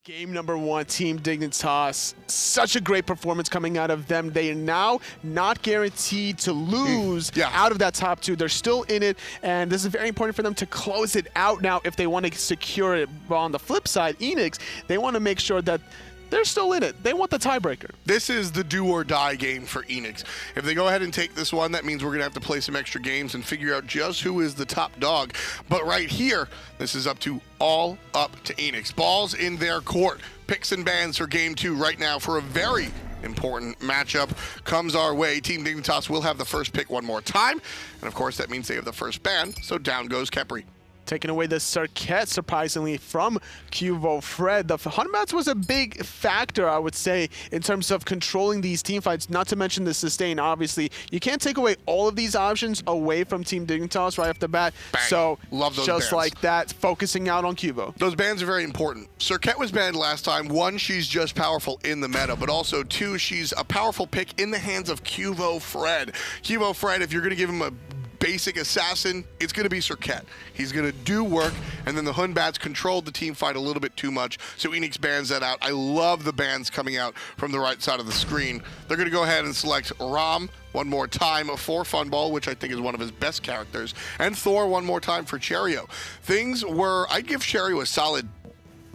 Game number 1, Team Dignitas. Such a great performance coming out of them. They are now not guaranteed to lose out of that top 2. They're still in it, and this is very important for them to close it out now if they want to secure it. But on the flip side, Enix, they want to make sure that they're still in it. They want the tiebreaker. This is the do-or-die game for Enix. If they go ahead and take this one, that means we're going to have to play some extra games and figure out just who is the top dog. But right here, this is all up to Enix. Ball's in their court. Picks and bans for Game 2 right now for a very important matchup comes our way. Team Dignitas will have the first pick one more time. And of course, that means they have the first ban. So down goes Khepri. Taking away the Circuit, surprisingly, from QvoFred. The Hunbats was a big factor, I would say, in terms of controlling these team fights, not to mention the sustain, obviously. You can't take away all of these options away from Team Dignitas right off the bat. Bang. So, love those just bans. like that, focusing out on Qvo. Those bans are very important. Circuit was banned last time. 1, she's just powerful in the meta, but also 2, she's a powerful pick in the hands of QvoFred. QvoFred, if you're going to give him a basic assassin, it's going to be Circuit. He's going to do work, and then the Hunbats controlled the team fight a little bit too much, so Enix bans that out. I love the bans coming out from the right side of the screen. They're going to go ahead and select Ram one more time for Funballer, which I think is one of his best characters, and Thor one more time for Cherryo. Things were, I'd give Cherryo a solid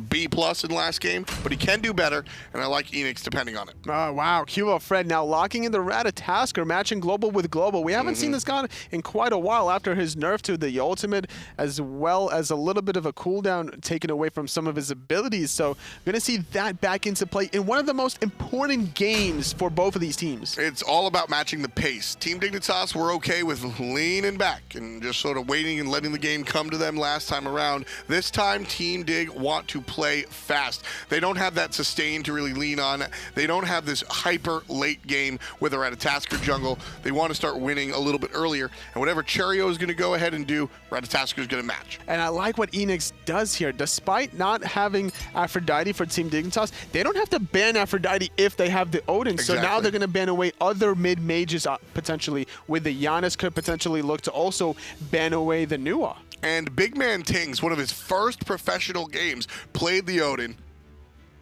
B+ in last game, but he can do better, and I like Enix depending on it. Oh, wow. QvoFred now locking in the Ratatoskr, matching global with global. We haven't seen this guy in quite a while after his nerf to the ultimate, as well as a little bit of a cooldown taken away from some of his abilities. So going to see that back into play in one of the most important games for both of these teams. It's all about matching the pace. Team Dignitas were okay with leaning back and just sort of waiting and letting the game come to them last time around. This time, Team Dig want to play fast. They don't have that sustain to really lean on. They don't have this hyper late game with a Ratatoskr jungle. They want to start winning a little bit earlier, and whatever Cherryo is going to go ahead and do, Ratatoskr is going to match. And I like what Enix does here. Despite not having Aphrodite for Team Dignitas, they don't have to ban Aphrodite if they have the Odin. Exactly. So now they're going to ban away other mid-mages potentially, with the Giannis could potentially look to also ban away the Nua. And BigManTingz, one of his first professional games, played the Odin.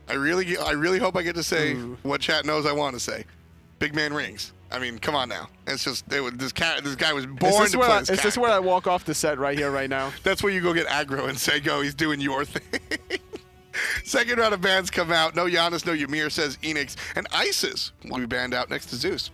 I really hope I get to say what chat knows I want to say. Big man rings. I mean, come on now. It's just this guy was born to play this. Is this where I walk off the set right here, right now? That's where you go get aggro and say, "Go, he's doing your thing." Second round of bans come out. No Giannis, no Ymir, says Enix, and Isis will be banned out next to Zeus.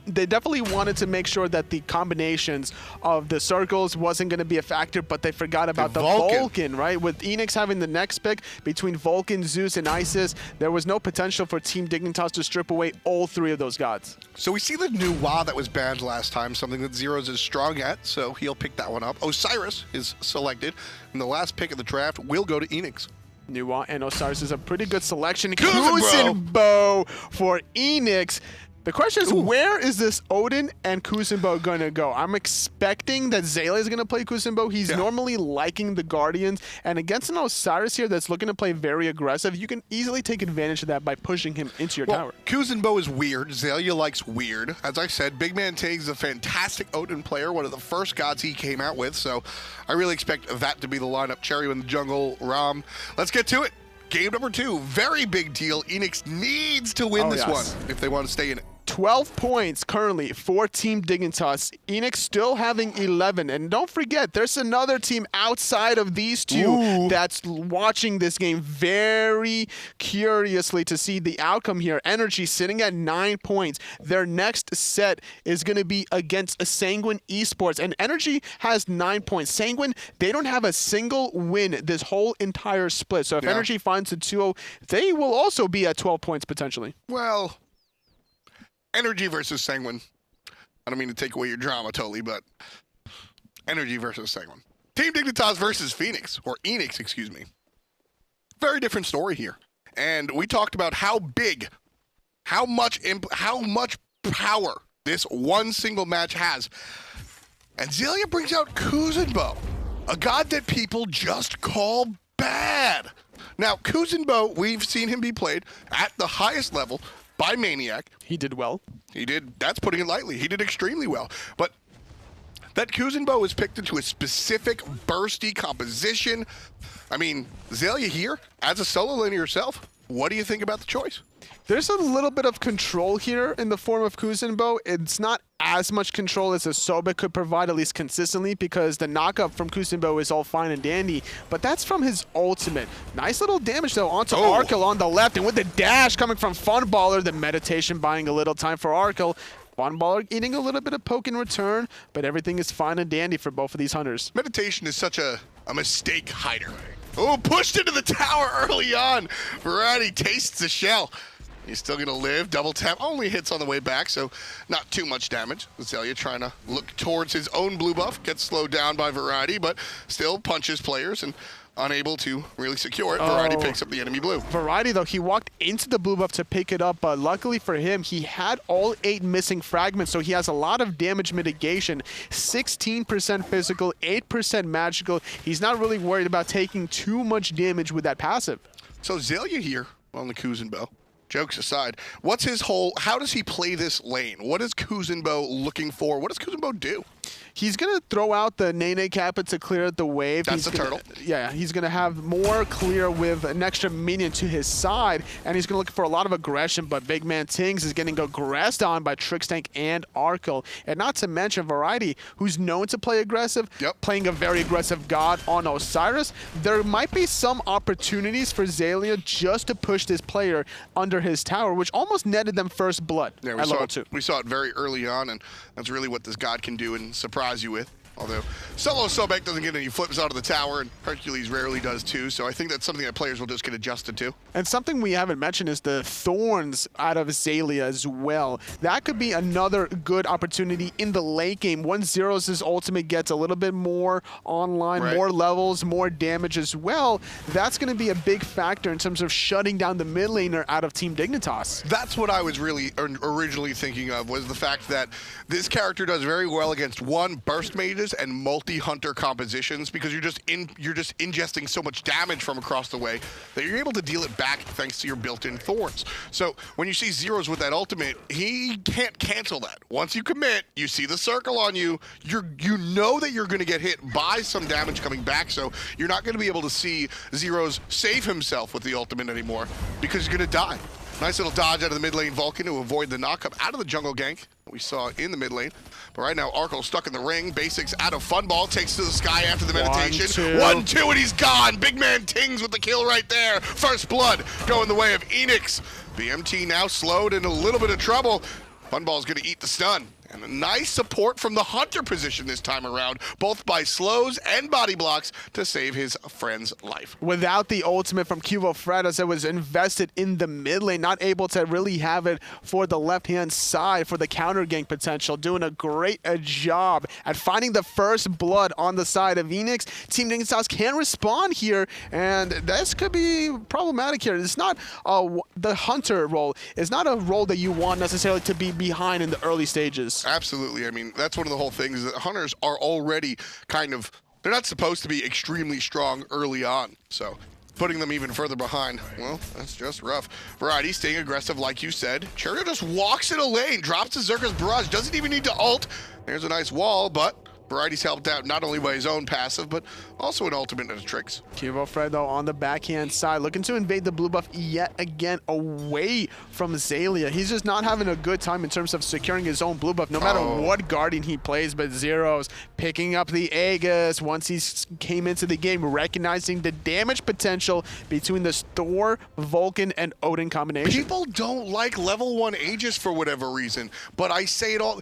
They definitely wanted to make sure that the combinations of the circles wasn't going to be a factor, but they forgot about the Vulcan, right? With Enix having the next pick between Vulcan, Zeus, and Isis, there was no potential for Team Dignitas to strip away all 3 of those gods. So we see the new WoW that was banned last time, something that Zyrhoes is strong at, so he'll pick that one up. Osiris is selected, and the last pick of the draft will go to Enix. Nuwa and Osiris is a pretty good selection. Kuzenbo for Enix. The question is, where is this Odin and Kuzenbo going to go? I'm expecting that Xaliea is going to play Kuzenbo. He's normally liking the Guardians. And against an Osiris here that's looking to play very aggressive, you can easily take advantage of that by pushing him into your tower. Kuzenbo is weird. Xaliea likes weird. As I said, BigManTingz is a fantastic Odin player, one of the first gods he came out with. So I really expect that to be the lineup. Cherryo in the jungle, Ram. Let's get to it. Game number 2, very big deal. Enix needs to win this one if they want to stay in it. 12 points currently for Team Dignitas. Enix still having 11. And don't forget, there's another team outside of these 2 that's watching this game very curiously to see the outcome here. Energy sitting at 9 points. Their next set is going to be against a Sanguine Esports. And Energy has 9 points. Sanguine, they don't have a single win this whole entire split. So if Energy finds a 2-0, they will also be at 12 points potentially. Well, Energy versus Sanguine. I don't mean to take away your drama totally, but Energy versus Sanguine. Team Dignitas versus Phoenix, or Enix, excuse me. Very different story here. And we talked about how big, how much power this one single match has. And Xaliea brings out Kuzenbo, a god that people just call bad. Now, Kuzenbo, we've seen him be played at the highest level by Maniac. He did well. He did. That's putting it lightly. He did extremely well. But that Kuzenbo was picked into a specific bursty composition. I mean, Xaliea here, as a solo laner yourself, what do you think about the choice? There's a little bit of control here in the form of Kuzenbo. It's not as much control as a Sobek could provide, at least consistently, because the knockup from Kuzenbo is all fine and dandy, but that's from his ultimate. Nice little damage, though, onto Arkkyl on the left, and with the dash coming from Funballer, the meditation buying a little time for Arkkyl. Funballer eating a little bit of poke in return, but everything is fine and dandy for both of these hunters. Meditation is such a mistake hider. Oh, pushed into the tower early on. Variety tastes the shell. He's still going to live. Double tap. Only hits on the way back, so not too much damage. Xaliea trying to look towards his own blue buff. Gets slowed down by Variety, but still punches players and unable to really secure it. Variety picks up the enemy blue. Variety, though, he walked into the blue buff to pick it up, but luckily for him, he had all 8 missing fragments, so he has a lot of damage mitigation. 16% physical, 8% magical. He's not really worried about taking too much damage with that passive. So Xaliea here on the Kuzenbo. Jokes aside, what's his whole, how does he play this lane? What is Kuzenbo looking for? What does Kuzenbo do? He's going to throw out the Nene Kappa to clear the wave. That's the turtle. Yeah, he's going to have more clear with an extra minion to his side, and he's going to look for a lot of aggression, but BigManTingz is getting aggressed on by Trixtank and Arkkyl. And not to mention Variety, who's known to play aggressive, playing a very aggressive god on Osiris. There might be some opportunities for Xaliea just to push this player under his tower, which almost netted them first blood at level 2. We saw it very early on, and that's really what this god can do and surprise you with. Although solo Sobek doesn't get any flips out of the tower, and Hercules rarely does too, so I think that's something that players will just get adjusted to. And something we haven't mentioned is the thorns out of Xaliea as well. That could be another good opportunity in the late game. Once Zyrhoes' ultimate gets a little bit more online, more levels, more damage as well, that's going to be a big factor in terms of shutting down the mid laner out of Team Dignitas. That's what I was really originally thinking of, was the fact that this character does very well against burst mages and multi-hunter compositions, because you're just ingesting so much damage from across the way that you're able to deal it back thanks to your built-in thorns. So when you see Zyrhoes with that ultimate, he can't cancel that. Once you commit, you see the circle on you, you know that you're going to get hit by some damage coming back, so you're not going to be able to see Zyrhoes save himself with the ultimate anymore, because he's going to die. Nice little dodge out of the mid lane Vulcan to avoid the knockup out of the jungle gank we saw in the mid lane. But right now, Arkkyl stuck in the ring. Basics out of Funball, takes to the sky after the meditation. 1-2, and he's gone. BigManTingz with the kill right there. First blood going the way of Enix. BMT now slowed in a little bit of trouble. Funball's going to eat the stun. And a nice support from the Hunter position this time around, both by slows and body blocks to save his friend's life. Without the ultimate from QvoFred, as it was invested in the mid lane, not able to really have it for the left-hand side for the counter gank potential, doing a great job at finding the first blood on the side of Enix. Team Dignitas can respond here, and this could be problematic here. It's not the Hunter role is not a role that you want necessarily to be behind in the early stages. Absolutely. I mean, that's one of the whole things, that hunters are already kind of, they're not supposed to be extremely strong early on. So putting them even further behind, well, that's just rough. Variety staying aggressive, like you said. Cherryo just walks in a lane, drops his Zerka's Barrage, doesn't even need to ult. There's a nice wall, but Variety's helped out not only by his own passive, but also an ultimate and a Trix. QvoFred, though, on the backhand side, looking to invade the blue buff yet again away from Xaliea. He's just not having a good time in terms of securing his own blue buff, no matter what Guardian he plays, but Zyrhoes picking up the Aegis once he came into the game, recognizing the damage potential between this Thor, Vulcan, and Odin combination. People don't like level 1 Aegis for whatever reason, but I say it all,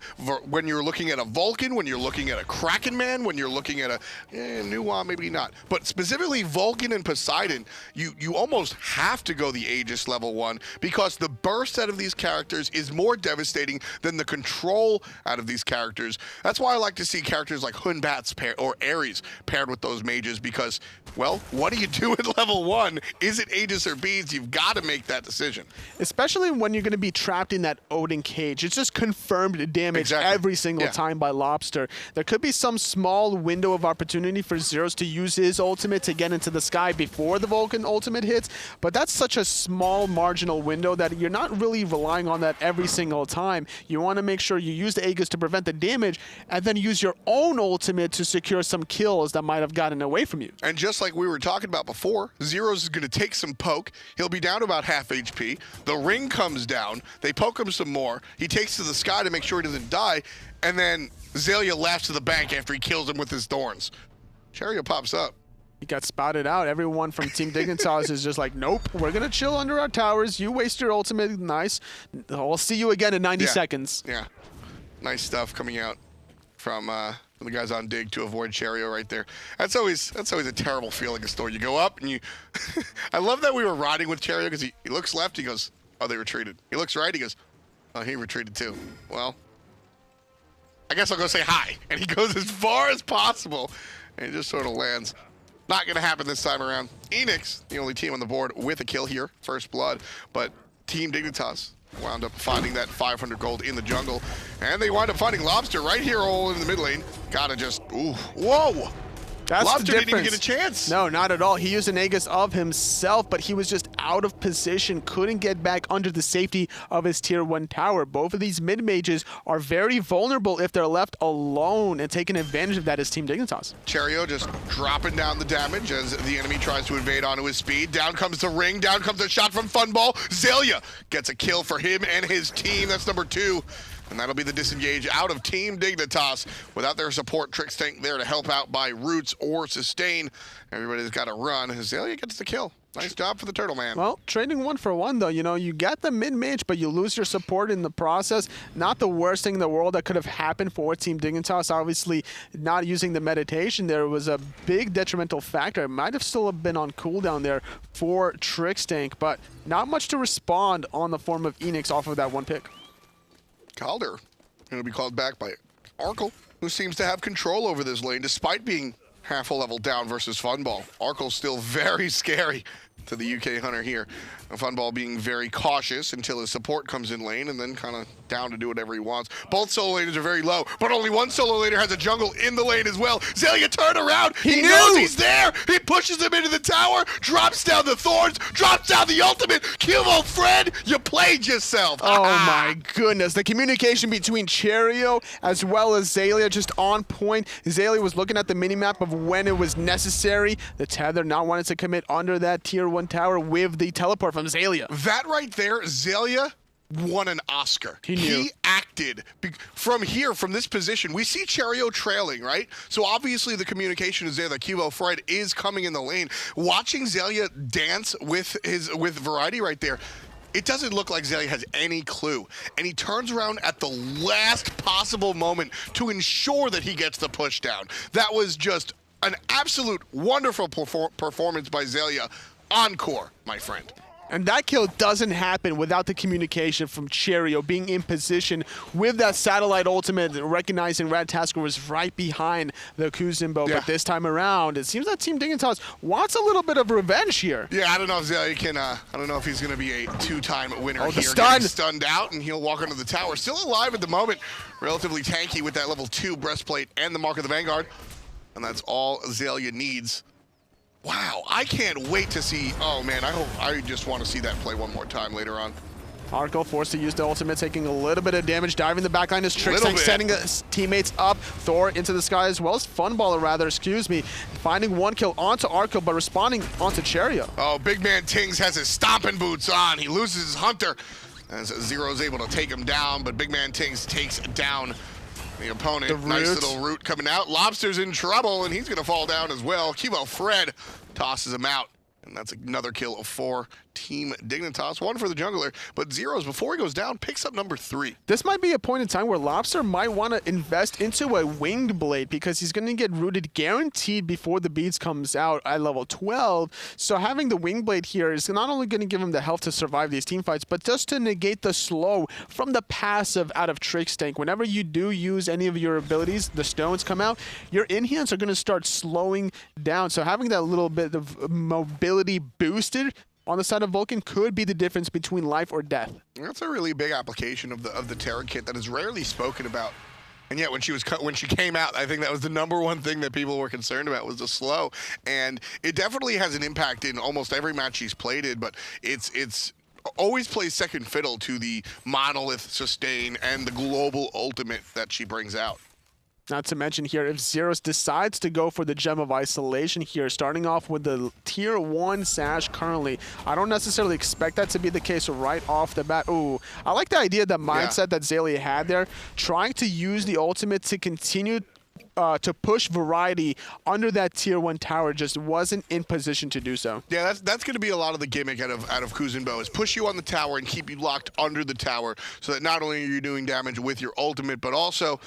when you're looking at a Vulcan, when you're looking at a Kraken Man, when you're looking at a Nuwa, maybe not, but specifically Vulcan and Poseidon, you almost have to go the Aegis level 1, because the burst out of these characters is more devastating than the control out of these characters. That's why I like to see characters like Hunbats or Ares paired with those mages, because, well, what do you do at level 1? Is it Aegis or beads? You've got to make that decision. Especially when you're going to be trapped in that Odin cage. It's just confirmed damage every single time by Lawbster. There could could be some small window of opportunity for Zyrhoes to use his ultimate to get into the sky before the Vulcan ultimate hits, but that's such a small marginal window that you're not really relying on that every single time. You want to make sure you use the Aegis to prevent the damage and then use your own ultimate to secure some kills that might have gotten away from you. And just like we were talking about before, Zyrhoes is going to take some poke. He'll be down to about half HP. The ring comes down. They poke him some more. He takes to the sky to make sure he doesn't die. And then Xaliea laughs to the bank after he kills him with his thorns. Cherryo pops up. He got spotted out. Everyone from Team Dignitas is just like, nope, we're going to chill under our towers. You waste your ultimate. Nice. I'll see you again in 90 seconds. Yeah. Nice stuff coming out from the guys on Dig to avoid Cherryo right there. That's always a terrible feeling, a story. You go up and you... I love that we were riding with Cherryo because he looks left, he goes, oh, they retreated. He looks right, he goes, oh, he retreated too. Well, I guess I'll go say hi. And he goes as far as possible and he just sort of lands. Not going to happen this time around. Enix, the only team on the board with a kill here, first blood, but Team Dignitas wound up finding that 500 gold in the jungle, and they wind up finding Lawbster right here all in the mid lane. Gotta just, ooh, whoa! That's Lawbster the didn't even difference. get a chance. No, not at all. He used an Aegis of himself, but he was just out of position, couldn't get back under the safety of his tier 1 tower. Both of these mid-mages are very vulnerable if they're left alone, and taking advantage of that is Team Dignitas. Cherryo just dropping down the damage as the enemy tries to invade onto his speed. Down comes the ring, down comes a shot from Funballer. Xaliea gets a kill for him and his team. That's number 2. And that'll be the disengage out of Team Dignitas. Without their support, Trixtank there to help out by roots or sustain. Everybody's got to run. Xaliea gets the kill. Nice job for the turtle man. Well, trading 1 for 1 though, you know, you get the mid-mage, but you lose your support in the process. Not the worst thing in the world that could have happened for Team Dignitas. Obviously, not using the meditation there was a big detrimental factor. It might have still been on cooldown there for Trixtank, but not much to respond on the form of Enix off of that 1 pick. Calder going to be called back by Arkkyl, who seems to have control over this lane despite being half a level down versus Funballer. Arkkyl still very scary to the UK Hunter here. Funballer being very cautious until his support comes in lane and then kind of down to do whatever he wants. Both solo laners are very low, but only one solo laner has a jungle in the lane as well. Xaliea turned around. He knows he's there. He pushes him into the tower, drops down the thorns, drops down the ultimate. QvoFred, you played yourself. Oh my goodness. The communication between Cherryo as well as Xaliea just on point. Xaliea was looking at the minimap of when it was necessary. The Tether not wanting to commit under that tier 1 tower with the teleport from Xaliea. That right there, Xaliea won an Oscar. He acted from here, from this position. We see Cherryo trailing, right? So obviously the communication is there that QvoFred is coming in the lane. Watching Xaliea dance with Variety right there, it doesn't look like Xaliea has any clue. And he turns around at the last possible moment to ensure that he gets the push down. That was just an absolute wonderful performance by Xaliea. Encore, my friend. And that kill doesn't happen without the communication from Cherryo being in position with that satellite ultimate, recognizing Ratatoskr was right behind the Kuzenbo. Yeah. But this time around, it seems that Team Dignitas wants a little bit of revenge here. Yeah, I don't know if Xaliea can, I don't know if he's going to be a 2-time winner here. Stun. Stunned out, and he'll walk under the tower. Still alive at the moment. Relatively tanky with that level 2 breastplate and the Mark of the Vanguard. And that's all Xaliea needs. Wow, I can't wait to see. Oh man, I just want to see that play one more time later on. Arkkyl forced to use the ultimate, taking a little bit of damage, diving the backline as Trixtank, setting his teammates up. Thor into the sky as well as Funballer, rather, excuse me. Finding 1 kill onto Arkkyl, but responding onto Cherryo. Oh, BigManTingz has his stomping boots on. He loses his hunter. As Zyrhoes able to take him down, but BigManTingz takes down the opponent. Nice little root coming out. Lawbster's in trouble, and he's going to fall down as well. QvoFred tosses him out. And that's another kill of 4. Team Dignitas, 1 for the jungler, but Zyrhoes, before he goes down, picks up number 3. This might be a point in time where Lawbster might want to invest into a winged blade because he's going to get rooted guaranteed before the beads comes out at level 12. So having the winged blade here is not only going to give him the health to survive these team fights, but just to negate the slow from the passive out of Trixtank. Whenever you do use any of your abilities, the stones come out, your in-hands are going to start slowing down. So having that little bit of mobility boosted on the side of Vulcan could be the difference between life or death. That's a really big application of the Terra kit that is rarely spoken about And yet, when she came out, I think that was the #1 thing that people were concerned about was the slow. And it definitely has an impact in almost every match she's played in, but it's always plays second fiddle to the monolith sustain and the global ultimate that she brings out. Not to mention here, if Zyrhoes decides to go for the Gem of Isolation here, starting off with the Tier 1 Sash currently, I don't necessarily expect that to be the case right off the bat. Ooh, I like the idea, the mindset that Xaliea had there, trying to use the ultimate to continue to push variety under that Tier 1 tower, just wasn't in position to do so. Yeah, that's going to be a lot of the gimmick out of Kuzenbo, is push you on the tower and keep you locked under the tower so that not only are you doing damage with your ultimate, but also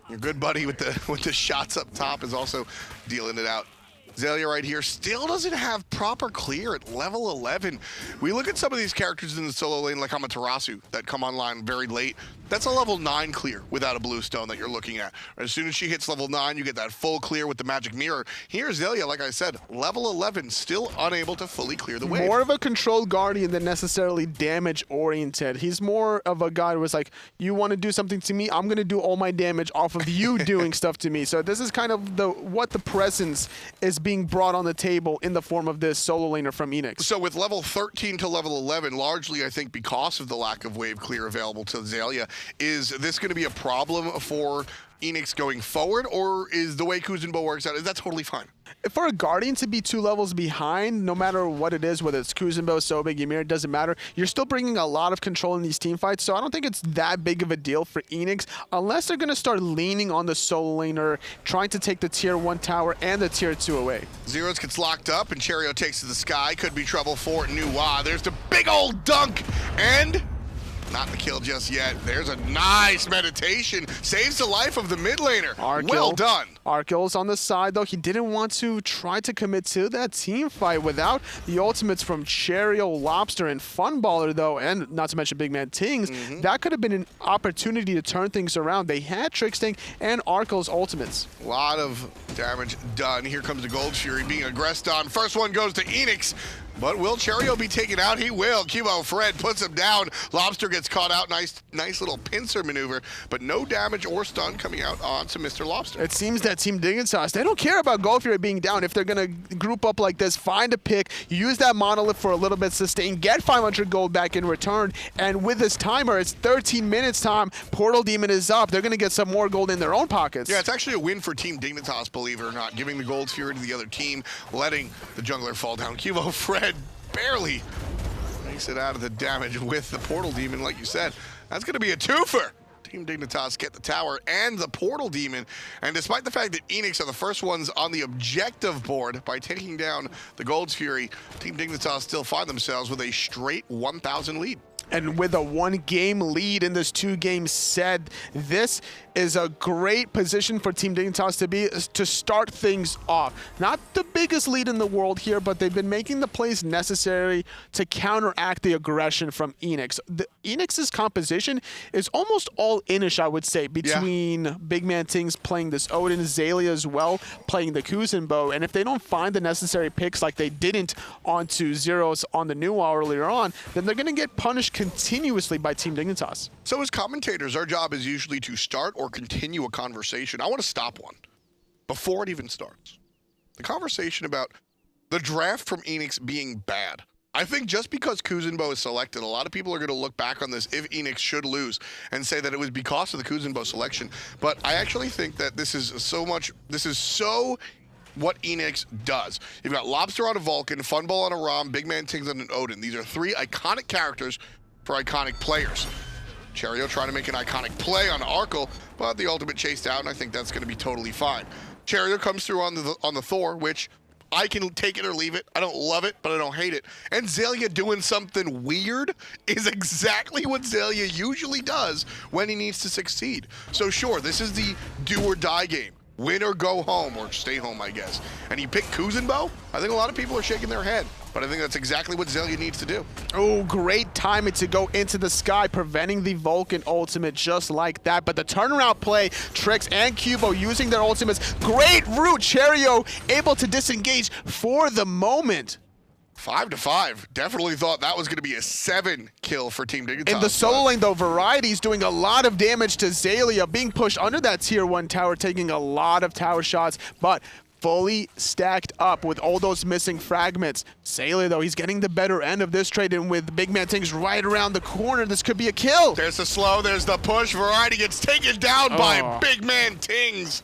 your good buddy with the shots up top is also dealing it out. Xaliea right here still doesn't have proper clear at level 11. We look at some of these characters in the solo lane like Amaterasu that come online very late. That's a level 9 clear without a blue stone that you're looking at. As soon as she hits level 9, you get that full clear with the magic mirror. Here's Xaliea, like I said, level 11, still unable to fully clear the wave. More of a controlled guardian than necessarily damage oriented. He's more of a guy who was like, you want to do something to me, I'm going to do all my damage off of you doing stuff to me. So this is kind of what the presence is being brought on the table in the form of this solo laner from Enix. So with level 13 to level 11, largely I think because of the lack of wave clear available to Xaliea, is this going to be a problem for Enix going forward, or is the way Kuzenbo works out, is that totally fine? For a Guardian to be 2 levels behind, no matter what it is, whether it's Kuzenbo, Sobek, Ymir, it doesn't matter. You're still bringing a lot of control in these team fights, so I don't think it's that big of a deal for Enix, unless they're going to start leaning on the solo laner, trying to take the Tier 1 tower and the Tier 2 away. Zyrhoes gets locked up, and Cherryo takes to the sky. Could be trouble for Nuwa. There's the big old dunk, and not the kill just yet. There's a nice meditation. Saves the life of the mid laner. Arkkyl. Well done. Arkyl's on the side, though. He didn't want to try to commit to that team fight without the ultimates from Cherryo, Lawbster, and Funballer, though, and not to mention BigManTingz. That could have been an opportunity to turn things around. They had Trixtank and Arkyl's ultimates. A lot of damage done. Here comes the Gold Fury being aggressed on. First one goes to Enix. But will Cherryo be taken out? He will. QvoFred puts him down. Lawbster gets caught out. Nice little pincer maneuver, but no damage or stun coming out onto Mr. Lawbster. It seems that Team Dignitas, they don't care about Gold Fury being down. If they're going to group up like this, find a pick, use that monolith for a little bit, sustain, get 500 gold back in return, and with this timer, it's 13 minutes time, Portal Demon is up. They're going to get some more gold in their own pockets. Yeah, it's actually a win for Team Dignitas, believe it or not, giving the Gold Fury to the other team, letting the jungler fall down. QvoFred barely makes it out of the damage with the Portal Demon, like you said. That's going to be a twofer. Team Dignitas get the tower and the Portal Demon, and despite the fact that Enix are the first ones on the objective board by taking down the Gold Fury, Team Dignitas still find themselves with a straight 1,000 lead. And with a 1-game lead in this 2-game set, this is a great position for Team Dignitas to be, to start things off. Not the biggest lead in the world here, but they've been making the plays necessary to counteract the aggression from Enix. Enix's composition is almost all Inish, I would say, between BigManTingz playing this Odin, Xaliea as well, playing the Kuzenbo, and if they don't find the necessary picks like they didn't onto Zyrhoes on the Nuwa earlier on, then they're going to get punished continuously by Team Dignitas. So as commentators, our job is usually to start or continue a conversation. I want to stop one before it even starts. The conversation about the draft from Enix being bad. I think just because Kuzenbo is selected, a lot of people are going to look back on this if Enix should lose and say that it was because of the Kuzenbo selection. But I actually think that this is so what Enix does. You've got Lawbster on a Vulcan, Funballer on a Rama, BigManTingz on an Odin. These are 3 iconic characters for iconic players. Cherryo trying to make an iconic play on Arkkyl, but the ultimate chased out, and I think that's going to be totally fine. Cherryo comes through on the Thor, which I can take it or leave it. I don't love it, but I don't hate it. And Xaliea doing something weird is exactly what Xaliea usually does when he needs to succeed. So sure, this is the do or die game. Win or go home, or stay home, I guess. And he picked Kuzenbo? I think a lot of people are shaking their head, but I think that's exactly what Xaliea needs to do. Oh, great timing to go into the sky, preventing the Vulcan ultimate just like that. But the turnaround play, Trix and Kuvo using their ultimates. Great route, Cherryo able to disengage for the moment. 5-5. Definitely thought that was going to be a 7 kill for Team Dignitas. In the solo lane, though, Variety's doing a lot of damage to Xaliea, being pushed under that tier 1 tower, taking a lot of tower shots, but fully stacked up with all those missing fragments. Xaliea, though, he's getting the better end of this trade, and with BigManTingz right around the corner, this could be a kill. There's the slow, there's the push. Variety gets taken down by BigManTingz.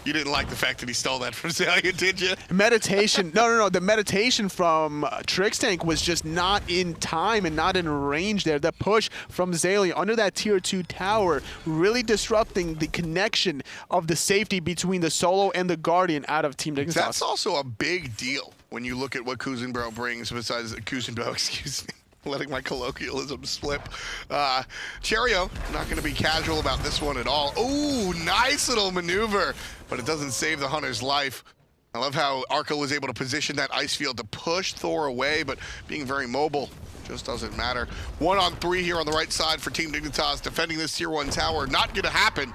You didn't like the fact that he stole that from Xaliea, did you? Meditation. No. The meditation from Trixtank was just not in time and not in range there. The push from Xaliea under that tier 2 tower really disrupting the connection of the safety between the solo and the guardian out of Team Dignitas. That's also a big deal when you look at what Kuzenbo brings besides Kuzenbo, excuse me. Letting my colloquialism slip. Cherryo, not going to be casual about this one at all. Ooh, nice little maneuver, but it doesn't save the Hunter's life. I love how Arkkyl was able to position that ice field to push Thor away, but being very mobile just doesn't matter. 1-on-3 here on the right side for Team Dignitas, defending this tier 1 tower. Not going to happen.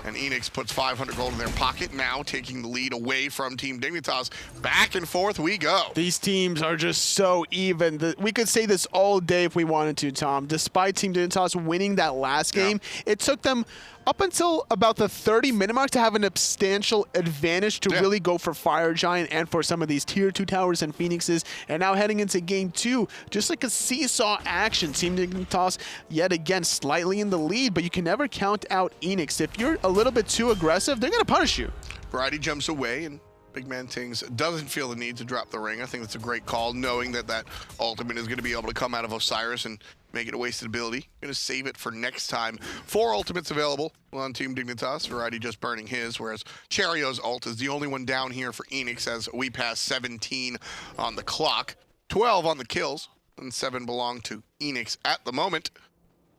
And Enix puts 500 gold in their pocket, now taking the lead away from Team Dignitas. Back and forth we go. These teams are just so even. We could say this all day if we wanted to, Tom. Despite Team Dignitas winning that last game, it took them up until about the 30-minute mark to have an substantial advantage to really go for Fire Giant and for some of these tier 2 towers and Phoenixes. And now heading into game 2, just like a seesaw action, Team Dignitas yet again slightly in the lead, but you can never count out Enix. If you're a little bit too aggressive, they're going to punish you. Variety jumps away, and BigManTingz doesn't feel the need to drop the ring. I think that's a great call, knowing that that ultimate is going to be able to come out of Osiris and make it a wasted ability. Going to save it for next time. 4 ultimates available on Team Dignitas. Variety just burning his, whereas Cherryo's ult is the only one down here for Enix as we pass 17 on the clock. 12 on the kills, and 7 belong to Enix at the moment.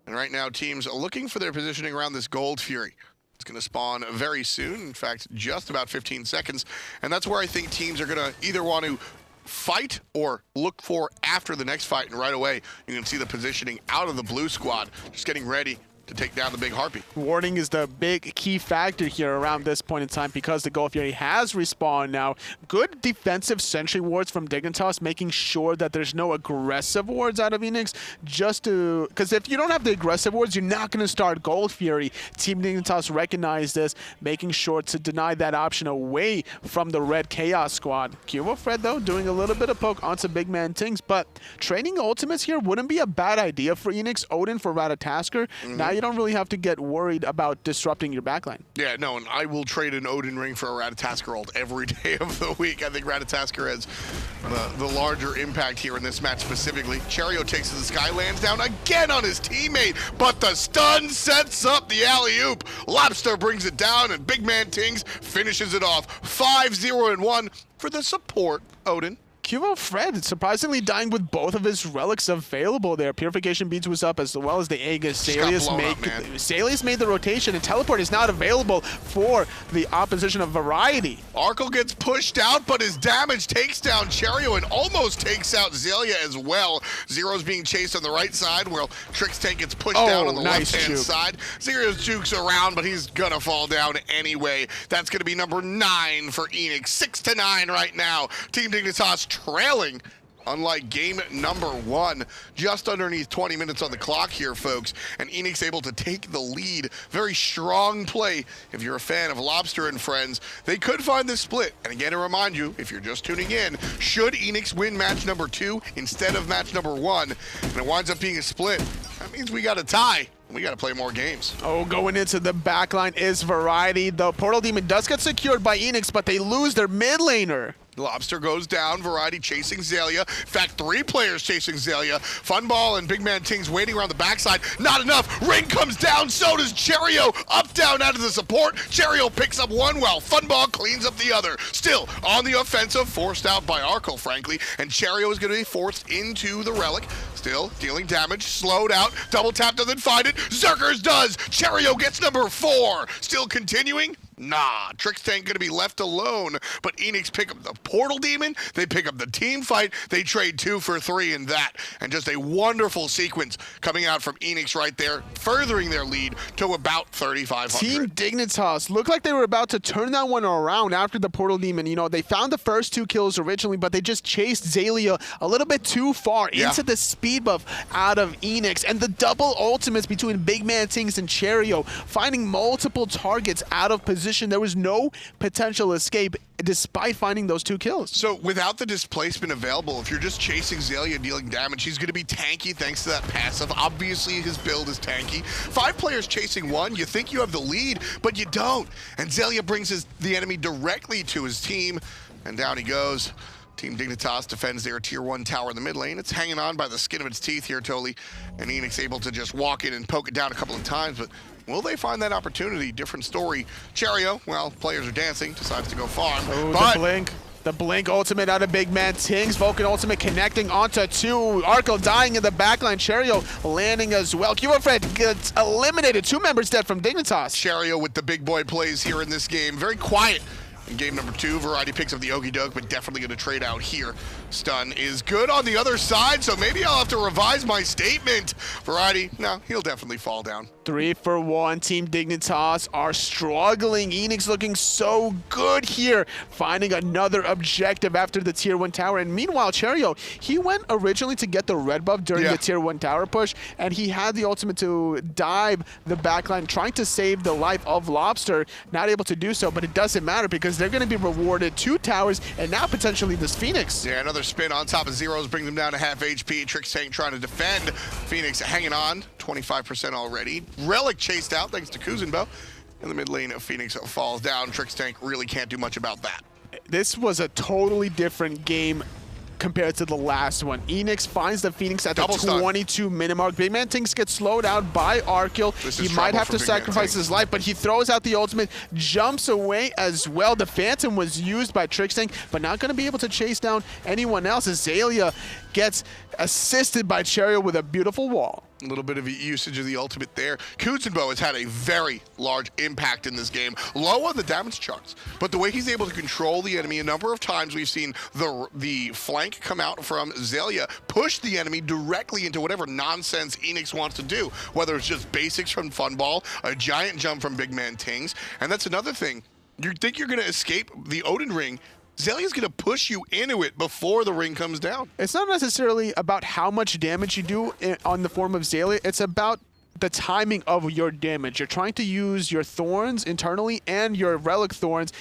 And right now, teams are looking for their positioning around this Gold Fury. It's going to spawn very soon, in fact, just about 15 seconds. And that's where I think teams are going to either want to fight or look for after the next fight. And right away, you can see the positioning out of the blue squad, just getting ready to take down the big Harpy. Warding is the big key factor here around this point in time because the Gold Fury has respawned now. Good defensive sentry wards from Dignitas, making sure that there's no aggressive wards out of Enix, just to, because if you don't have the aggressive wards, you're not going to start Gold Fury. Team Dignitas recognize this, making sure to deny that option away from the red Chaos squad. QvoFred, though, doing a little bit of poke onto BigManTingz, but trading ultimates here wouldn't be a bad idea for Enix. Odin for Ratatoskr. Now you don't really have to get worried about disrupting your backline. Yeah, no, and I will trade an Odin ring for a Ratatoskr ult every day of the week. I think Ratatoskr has the larger impact here in this match specifically. Cherryo takes the sky, lands down again on his teammate, but the stun sets up the alley-oop. Lawbster brings it down, and BigManTingz finishes it off. 5-0-1 for the support, Odin. QvoFred surprisingly dying with both of his relics available there. Purification Beads was up as well as the Aegis. Xalia's made the rotation, and Teleport is not available for the opposition of Variety. Arkkyl gets pushed out, but his damage takes down Cherryo and almost takes out Xaliea as well. Zyrhoes being chased on the right side, while Trixtank gets pushed down on the left-hand side. Zyrhoes jukes around, but he's gonna fall down anyway. That's gonna be number 9 for Enix. 6-9 right now. Team Dignitas trailing, unlike game number 1. Just underneath 20 minutes on the clock here, folks, and Enix able to take the lead. Very strong play. If you're a fan of Lawbster and friends, they could find this split. And again, to remind you, if you're just tuning in, should Enix win match number 2 instead of match number 1, and it winds up being a split, that means we got a tie. We got to play more games. Oh, going into the backline is Variety. The Portal Demon does get secured by Enix, but they lose their mid laner. Lawbster goes down, Variety chasing Xaliea. In fact, 3 players chasing Xaliea. Funballer and BigManTingz waiting around the backside. Not enough. Ring comes down, so does Cherryo. Up, down, out of the support. Cherryo picks up one while Funball cleans up the other. Still on the offensive, forced out by Arkkyl, frankly. And Cherryo is going to be forced into the relic. Still dealing damage, slowed out. Double tap doesn't find it. Zyrhoes does. Cherryo gets number 4. Still continuing. Nah, Trixtank gonna be left alone, but Enix pick up the Portal Demon, they pick up the team fight, they trade 2 for 3 in that, and just a wonderful sequence coming out from Enix right there, furthering their lead to about 3,500. Team Dignitas looked like they were about to turn that one around after the Portal Demon. You know, they found the first 2 kills originally, but they just chased Xaliea a little bit too far into the speed buff out of Enix, and the double ultimates between BigManTingz and Cherryo, finding multiple targets out of position. There was no potential escape despite finding those 2 kills. So without the displacement available, if you're just chasing Xaliea dealing damage, he's going to be tanky thanks to that passive. Obviously, his build is tanky. 5 players chasing 1, you think you have the lead, but you don't. And Xaliea brings the enemy directly to his team, and down he goes. Team Dignitas defends their tier 1 tower in the mid lane. It's hanging on by the skin of its teeth here, Toli. And Enix able to just walk in and poke it down a couple of times, but will they find that opportunity? Different story. Cherryo, well, players are dancing, decides to go farm. Oh, but the blink. The blink ultimate out of BigManTingz. Vulcan ultimate connecting onto 2. Arkkyl dying in the backline. Cherryo landing as well. QvoFred gets eliminated. 2 members dead from Dignitas. Cherryo with the big boy plays here in this game. Very quiet. In game number 2, Variety picks up the Okie Doke, but definitely going to trade out here. Stun is good on the other side, so maybe I'll have to revise my statement. Variety, no, he'll definitely fall down. 3 for 1. Team Dignitas are struggling. Enix looking so good here, finding another objective after the tier 1 tower. And meanwhile, Cherryo, he went originally to get the red buff during the tier 1 tower push, and he had the ultimate to dive the backline, trying to save the life of Lawbster. Not able to do so, but it doesn't matter because they're going to be rewarded 2 towers and now potentially this Phoenix. Yeah, another spin on top of Zyrhoes, brings them down to half HP. Trixtank trying to defend. Phoenix hanging on, 25% already. Relic chased out thanks to Kuzenbo. In the mid lane of Phoenix falls down. Trixtank really can't do much about that. This was a totally different game compared to the last one. Enix finds the Phoenix at the 22-minute mark. BigManTingz gets slowed out by Arkkyl. He might have to sacrifice his life, but he throws out the ultimate, jumps away as well. The Phantom was used by Trixtank, but not going to be able to chase down anyone else as Xaliea gets assisted by Cherryo with a beautiful wall. A little bit of usage of the ultimate there. Kuzenbo has had a very large impact in this game. Low on the damage charts, but the way he's able to control the enemy, a number of times we've seen the flank come out from Xaliea, push the enemy directly into whatever nonsense Enix wants to do, whether it's just basics from Funball, a giant jump from BigManTingz, and that's another thing. You think you're going to escape the Odin ring, Xalia's going to push you into it before the ring comes down. It's not necessarily about how much damage you do on the form of Xaliea. It's about the timing of your damage. You're trying to use your thorns internally and your relic thorns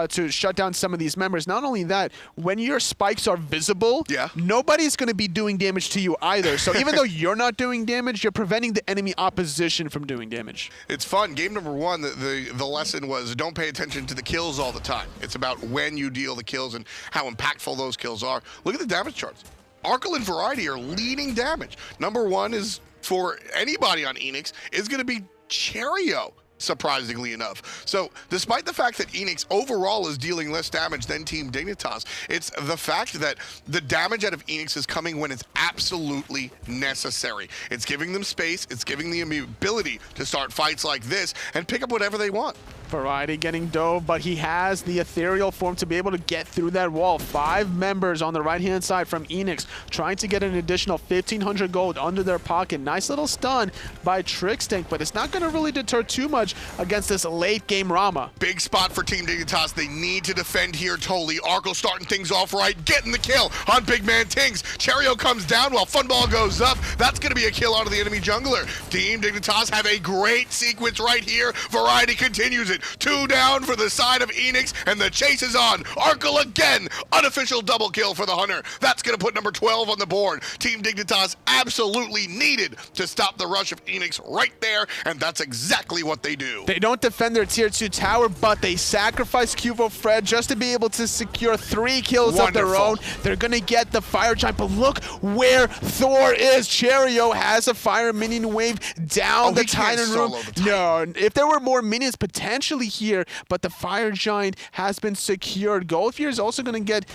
to shut down some of these members. Not only that, when your spikes are visible, nobody's going to be doing damage to you either. So even though you're not doing damage, you're preventing the enemy opposition from doing damage. It's fun. Game number 1, the lesson was don't pay attention to the kills all the time. It's about when you deal the kills and how impactful those kills are. Look at the damage charts. Arkkyl and Variety are leading damage. Number 1 is, for anybody on Enix, is going to be Cherryo, surprisingly enough. So despite the fact that Enix overall is dealing less damage than Team Dignitas, it's the fact that the damage out of Enix is coming when it's absolutely necessary. It's giving them space, it's giving them the ability to start fights like this and pick up whatever they want. Variety getting dove, but he has the ethereal form to be able to get through that wall. 5 members on the right-hand side from Enix trying to get an additional 1,500 gold under their pocket. Nice little stun by Trixtank, but it's not going to really deter too much against this late-game Rama. Big spot for Team Dignitas. They need to defend here totally. Arkkyl starting things off right, getting the kill on BigManTingz. Cherryo comes down while Funball goes up. That's going to be a kill onto the enemy jungler. Team Dignitas have a great sequence right here. Variety continues it. 2 down for the side of Enix, and the chase is on. Arkkyl again, unofficial double kill for the Hunter. That's going to put number 12 on the board. Team Dignitas absolutely needed to stop the rush of Enix right there, and that's exactly what they do. They don't defend their tier 2 tower, but they sacrifice QvoFred just to be able to secure 3 kills of their own. They're going to get the fire giant, but look where Thor is. Cherryo has a fire minion wave down the Titan room. No, if there were more minions potentially here, but the fire giant has been secured. GvoFred is also going to get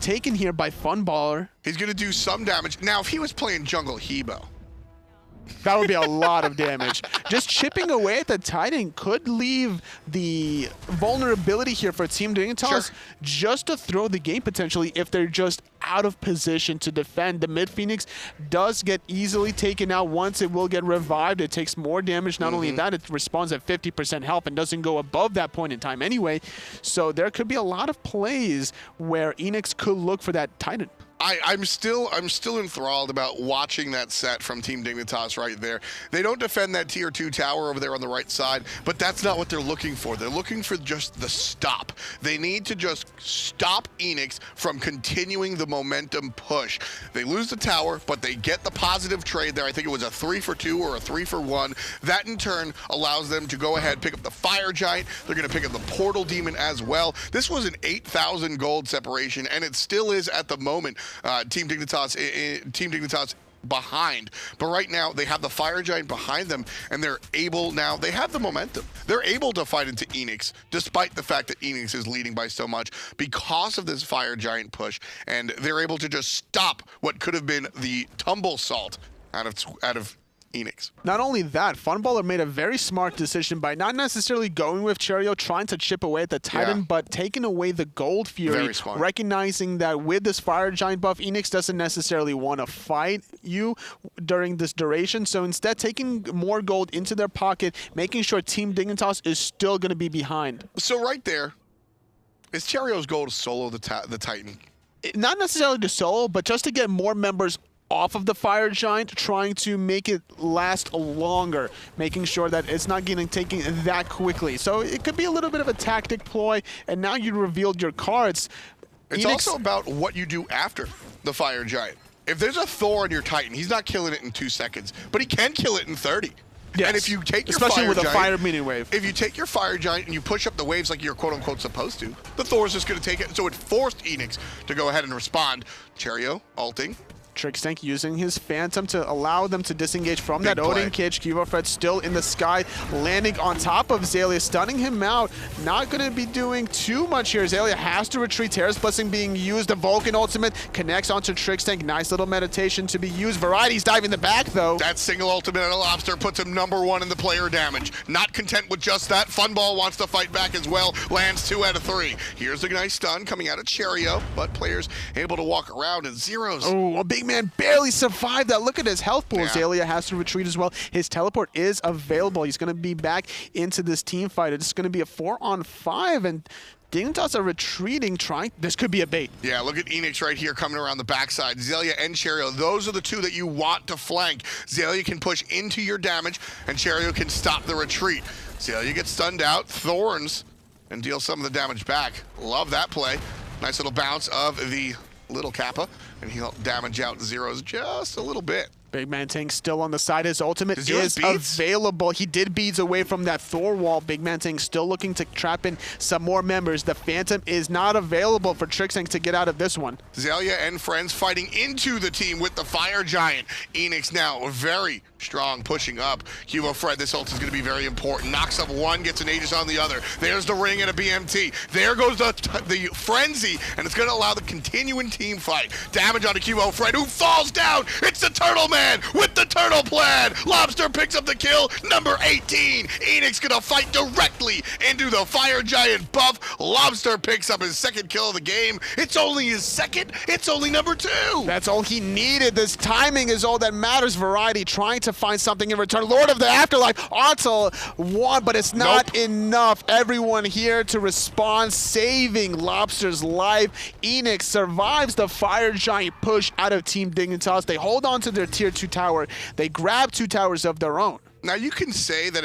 taken here by Funballer. He's going to do some damage. Now, if he was playing jungle Hebo, That would be a lot of damage. Just chipping away at the Titan could leave the vulnerability here for Team Dignitas just to throw the game potentially if they're just out of position to defend. The mid Phoenix does get easily taken out once it will get revived. It takes more damage. Not only that, it respawns at 50% health and doesn't go above that point in time anyway. So there could be a lot of plays where Enix could look for that Titan. I'm still enthralled about watching that set from Team Dignitas right there. They don't defend that tier 2 tower over there on the right side, but that's not what they're looking for. They're looking for just the stop. They need to just stop Enix from continuing the momentum push. They lose the tower, but they get the positive trade there. I think it was a 3-for-2 or a 3-for-1. That in turn allows them to go ahead, pick up the Fire Giant. They're going to pick up the Portal Demon as well. This was an 8,000 gold separation, and it still is at the moment. Team Dignitas behind, but right now they have the Fire Giant behind them, and they're able now. They have the momentum. They're able to fight into Enix, despite the fact that Enix is leading by so much because of this Fire Giant push, and they're able to just stop what could have been the tumble salt out of Enix. Not only that, Funballer made a very smart decision by not necessarily going with Cherryo, trying to chip away at the Titan, but taking away the Gold Fury, recognizing that with this Fire Giant buff, Enix doesn't necessarily want to fight you during this duration, so instead taking more gold into their pocket, making sure Team Dignitas is still going to be behind. So right there, is Cherryo's goal to solo the Titan? Not necessarily to solo, but just to get more members off of the Fire Giant, trying to make it last longer, making sure that it's not getting taken that quickly. So it could be a little bit of a tactic ploy, and now you revealed your cards. It's also about what you do after the Fire Giant. If there's a Thor on your Titan, he's not killing it in 2 seconds, but he can kill it in 30. Yes. And if you take your Especially Fire with Giant, a fire minion wave. If you take your Fire Giant and you push up the waves like you're quote-unquote supposed to, the Thor's just going to take it. So it forced Enix to go ahead and respond. Cherryo ulting. Trixtank using his Phantom to allow them to disengage from that Odin Kitch. QvoFred still in the sky, landing on top of Xaliea, stunning him out. Not going to be doing too much here. Xaliea has to retreat. Terra's Blessing being used. The Vulcan ultimate connects onto Trixtank. Nice little meditation to be used. Variety's diving the back, though. That single ultimate on a Lawbster puts him #1 in the player damage. Not content with just that, Funball wants to fight back as well. Lands 2 out of 3. Here's a nice stun coming out of Cherryo, but players able to walk around, and Zyrhoes. Oh, a big man barely survived that. Look at his health pool. Xaliea has to retreat as well. His teleport is available. He's going to be back into this team fight. It's going to be a 4-on-5, and Dignitas are retreating, trying. This could be a bait. Yeah, look at Enix right here coming around the backside. Xaliea and Cherryo, those are the two that you want to flank. Xaliea can push into your damage, and Cherryo can stop the retreat. Xaliea gets stunned out, thorns, and deals some of the damage back. Love that play. Nice little bounce of the little Kappa, and he'll damage out Zyrhoes just a little bit. BigManTingz still on the side. His ultimate is available. He did beads away from that Thor wall. BigManTingz still looking to trap in some more members. The Phantom is not available for Trixtank to get out of this one. Xaliea and friends fighting into the team with the Fire Giant. Enix now very strong, pushing up. QvoFred, this ult is going to be very important. Knocks up one, gets an Aegis on the other. There's the ring and a BMT. There goes the frenzy, and it's going to allow the continuing team fight. Damage onto QvoFred, who falls down. It's the Turtle Man with the Turtle Plan. Lawbster picks up the kill, #18. Enix going to fight directly into the Fire Giant buff. Lawbster picks up his 2nd kill of the game. It's only his 2nd. It's only #2. That's all he needed. This timing is all that matters. Variety trying to find something in return. Lord of the Afterlife onto 1, but it's not enough. Everyone here to respond, saving Lawbster's life. Enix survives the Fire Giant push out of Team Dignitas. They hold on to their tier 2 tower. They grab 2 towers of their own. Now you can say that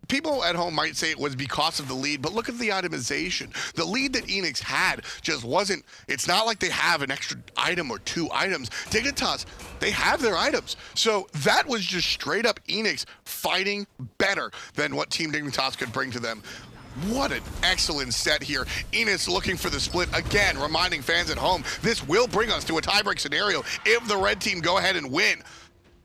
people at home might say it was because of the lead, but look at the itemization. The lead that Enix had just wasn't, it's not like they have an extra item or 2 items. Dignitas, they have their items. So that was just straight up Enix fighting better than what Team Dignitas could bring to them. What an excellent set here. Enix looking for the split again, reminding fans at home, this will bring us to a tiebreak scenario if the red team go ahead and win.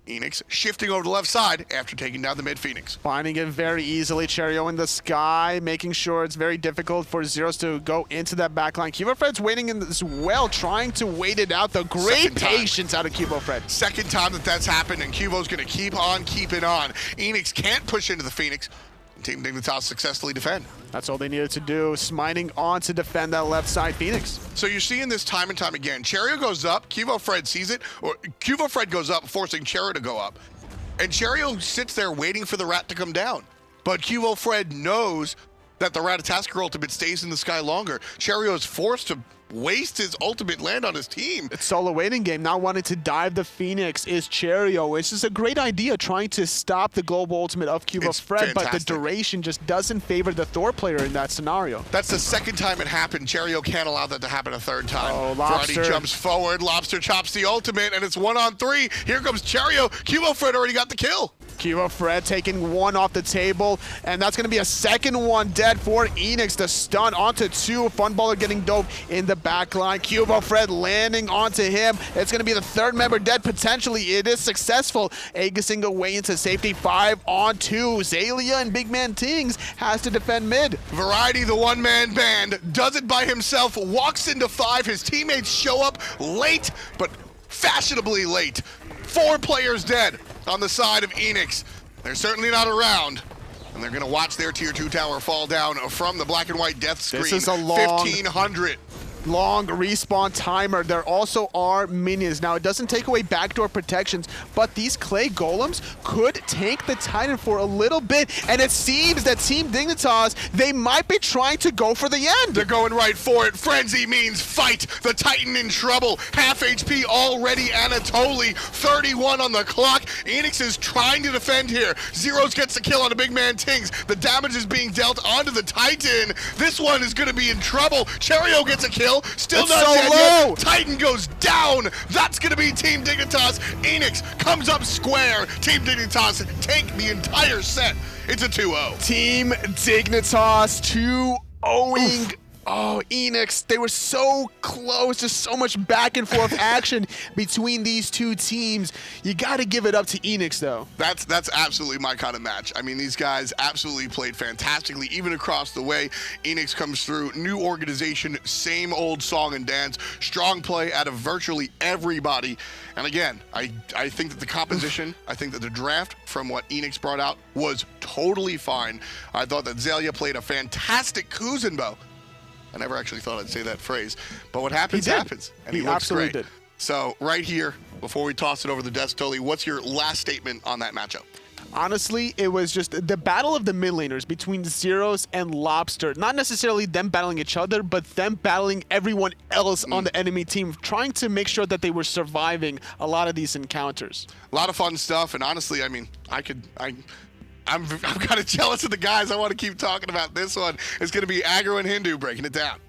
Enix shifting over to the left side after taking down the mid Phoenix. Finding it very easily. Cherryo in the sky, making sure it's very difficult for Zyrhoes to go into that backline. QvoFred's waiting in as well, trying to wait it out. The great patience out of QvoFred. Second time that's happened, and Qvo's going to keep on keeping on. Enix can't push into the Phoenix. Team Dignitas successfully defend. That's all they needed to do, smiting on to defend that left side Phoenix. So you're seeing this time and time again. Cherryo goes up, QvoFred sees it, or QvoFred goes up, forcing Cherryo to go up. And Cherryo sits there waiting for the rat to come down. But QvoFred knows that the Ratatoskr ultimate stays in the sky longer. Cherryo is forced to waste his ultimate land on his team. It's solo waiting game, not wanting to dive the Phoenix is Cherryo. It's just a great idea, trying to stop the global ultimate of QvoFred, but the duration just doesn't favor the Thor player in that scenario. That's the second time it happened. Cherryo can't allow that to happen a third time. Oh, Lawbster jumps forward, Lawbster chops the ultimate, and it's 1-on-3. Here comes Cherryo. QvoFred already got the kill. QvoFred taking one off the table, and that's going to be a second one dead for Enix. The stun onto 2. Funballer getting dove in the backline. QvoFred landing onto him. It's going to be the third member dead potentially. It is successful. Aegising away into safety. 5-on-2. Xaliea and BigManTingz has to defend mid. Variety, the one-man band, does it by himself, walks into 5. His teammates show up late, but fashionably late. 4 players dead on the side of Enix. They're certainly not around, and they're going to watch their tier 2 tower fall down from the black and white death screen. This is a long 1500. Long respawn timer. There also are minions. Now, it doesn't take away backdoor protections, but these clay golems could tank the Titan for a little bit, and it seems that Team Dignitas, they might be trying to go for the end. They're going right for it. Frenzy means fight. The Titan in trouble. Half HP already. Anatoly, 31 on the clock. Enix is trying to defend here. Zyrhoes gets the kill on a BigManTingz. The damage is being dealt onto the Titan. This one is going to be in trouble. Cherryo gets a kill. Still it's not so dead low. yet. Titan goes down. That's going to be Team Dignitas. Enix comes up square. Team Dignitas take the entire set. It's a 2-0. Team Dignitas 2-0ing. Oh, Enix, they were so close, just so much back and forth action between these two teams. You got to give it up to Enix, though. That's absolutely my kind of match. I mean, these guys absolutely played fantastically, even across the way. Enix comes through, new organization, same old song and dance, strong play out of virtually everybody. And again, I think that the composition, I think that the draft from what Enix brought out was totally fine. I thought that Xaliea played a fantastic Kuzenbo. I never actually thought I'd say that phrase, but what happens, happens. And he looks absolutely great. Did. So right here, before we toss it over the desk, Toli, what's your last statement on that matchup? Honestly, it was just the battle of the mid laners between Zyrhoes and Lawbster. Not necessarily them battling each other, but them battling everyone else on the enemy team, trying to make sure that they were surviving a lot of these encounters. A lot of fun stuff, and honestly, I mean, I'm kind of jealous of the guys. I want to keep talking about this one. It's going to be Aggro and Hindu breaking it down.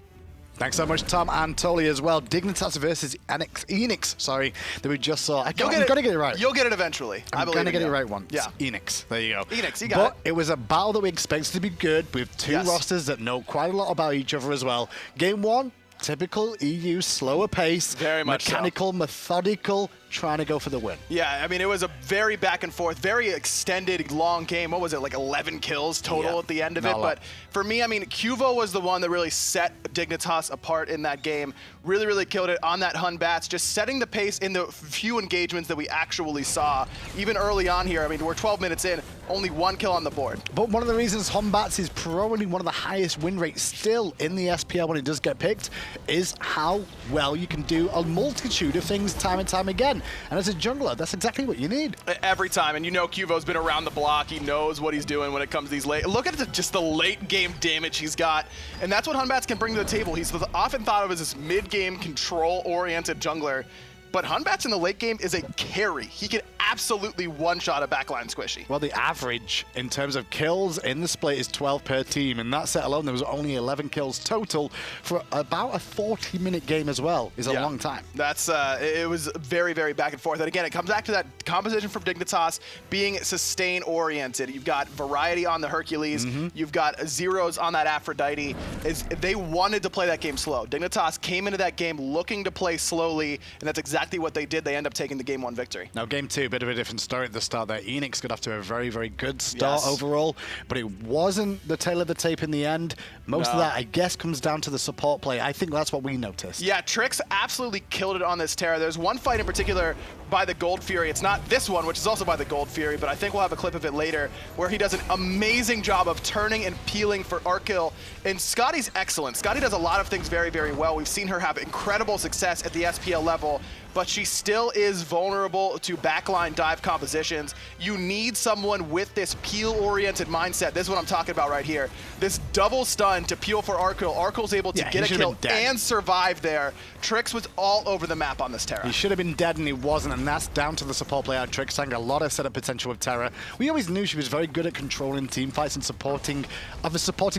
Thanks so much, Tom and Toli as well. Dignitas versus Enix, sorry, that we just saw. I'm going to get it right. You'll get it eventually. I'm going to get it right once. Yeah. Enix. There you go. Enix, you got it. But it was a battle that we expected to be good with two rosters that know quite a lot about each other as well. Game 1, typical EU, slower pace. Very much mechanical, methodical, trying to go for the win. Yeah, I mean, it was a very back and forth, very extended, long game. What was it, like 11 kills total at the end of it? But for me, I mean, Qvo was the one that really set Dignitas apart in that game. Really, really killed it on that Hun Bats, just setting the pace in the few engagements that we actually saw. Even early on here, I mean, we're 12 minutes in, only 1 kill on the board. But one of the reasons Hun Bats is probably one of the highest win rates still in the SPL when it does get picked is how well you can do a multitude of things time and time again. And as a jungler, that's exactly what you need. Every time, and you know Qvo's been around the block. He knows what he's doing when it comes to these late. Look at just the late game damage he's got. And that's what Hun Bats can bring to the table. He's often thought of as this mid-game control-oriented jungler. But Hun Bats in the late game is a carry. He can absolutely one-shot a backline squishy. Well, the average in terms of kills in the split is 12 per team. In that set alone, there was only 11 kills total for about a 40-minute game as well. Is a long time. That's it was very, very back and forth. And again, it comes back to that composition from Dignitas being sustain-oriented. You've got variety on the Hercules. You've got Zyrhoes on that Aphrodite. They wanted to play that game slow. Dignitas came into that game looking to play slowly, and that's exactly exactly what they did. They end up taking the Game 1 victory. Now, Game 2, a bit of a different story at the start there. Enix got off to a very, very good start overall, but it wasn't the tail of the tape in the end. Most of that, I guess, comes down to the support play. I think that's what we noticed. Yeah, Trix absolutely killed it on this Terra. There's one fight in particular by the Gold Fury. It's not this one, which is also by the Gold Fury, but I think we'll have a clip of it later, where he does an amazing job of turning and peeling for Arkkyl. And Skadi's excellent. Skadi does a lot of things very, very well. We've seen her have incredible success at the SPL level, but she still is vulnerable to backline dive compositions. You need someone with this peel-oriented mindset. This is what I'm talking about right here. This double stun to peel for Arkkyl. Arkyl's able to get a kill and survive there. Trix was all over the map on this Terra. He should have been dead and he wasn't, and that's down to the support player Trixtank. A lot of setup potential with Terra. We always knew she was very good at controlling team fights and supporting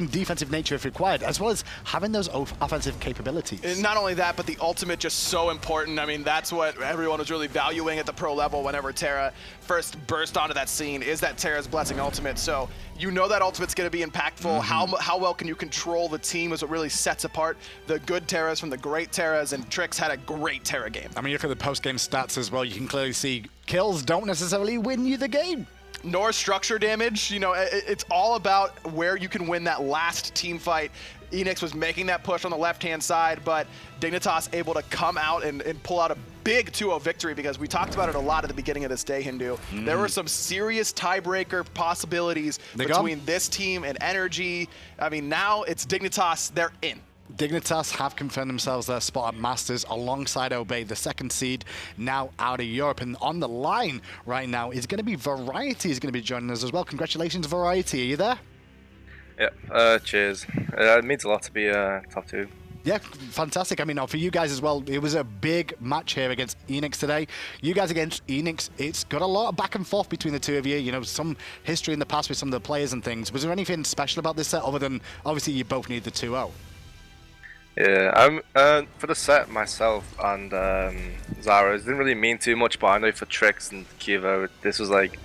defensive nature if required, as well as having those offensive capabilities. And not only that, but the ultimate just so important. I mean, that's what everyone was really valuing at the pro level whenever Terra first burst onto that scene, is that Terra's Blessing ultimate. So you know that ultimate's going to be impactful. How well can you control the team is what really sets apart the good Terras from the great Terras, and Trix had a great Terra game. I mean, look at the post-game stats as well. You can clearly see kills don't necessarily win you the game. Nor structure damage. You know, it's all about where you can win that last team fight. Enix was making that push on the left-hand side, but Dignitas able to come out and pull out a big 2-0 victory, because we talked about it a lot at the beginning of this day, Hindu. There were some serious tiebreaker possibilities between this team and Energy. I mean, now it's Dignitas, they're in. Dignitas have confirmed themselves their spot at Masters alongside Obey, the second seed, now out of Europe. And on the line right now is going to be Variety is going to be joining us as well. Congratulations, Variety. Are you there? Yeah, cheers. It means a lot to be top 2. Yeah, fantastic. I mean, for you guys as well, it was a big match here against Enix today. You guys against Enix, it's got a lot of back and forth between the two of you. You know, some history in the past with some of the players and things. Was there anything special about this set other than, obviously, you both need the 2-0? Yeah, for the set, myself and Zyrhoes didn't really mean too much, but I know for Trix and Kuvo, this was like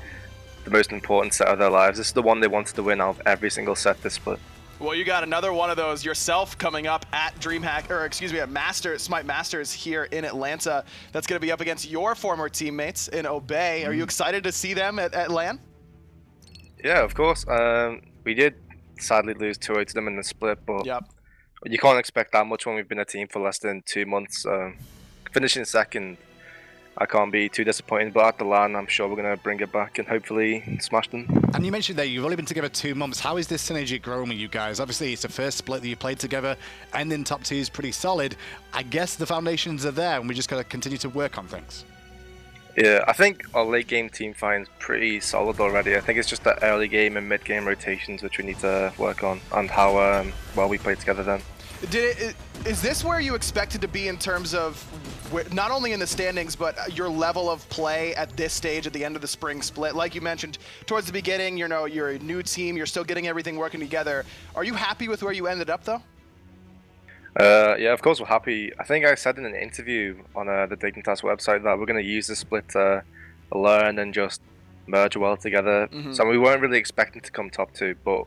the most important set of their lives. This is the one they wanted to win out of every single set this split. Well, you got another one of those yourself coming up at at Smite Masters here in Atlanta. That's going to be up against your former teammates in Obey. Are you excited to see them at LAN? Yeah, of course. We did sadly lose 2-0 to them in the split, but you can't expect that much when we've been a team for less than 2 months. Finishing second, I can't be too disappointed, but at the LAN, I'm sure we're going to bring it back and hopefully smash them. And you mentioned that you've only been together 2 months. How is this synergy growing with you guys? Obviously, it's the first split that you played together, and in top 2 is pretty solid. I guess the foundations are there, and we just got to continue to work on things. Yeah, I think our late game team finds pretty solid already. I think it's just the early game and mid game rotations which we need to work on, and how well we play together then. Is this where you expected to be in terms of not only in the standings, but your level of play at this stage at the end of the spring split? Like you mentioned towards the beginning, you know, you're a new team, you're still getting everything working together. Are you happy with where you ended up, though? Yeah, of course we're happy. I think I said in an interview on the Dignitas website that we're going to use the split to learn and just merge well together. So we weren't really expecting to come top 2, but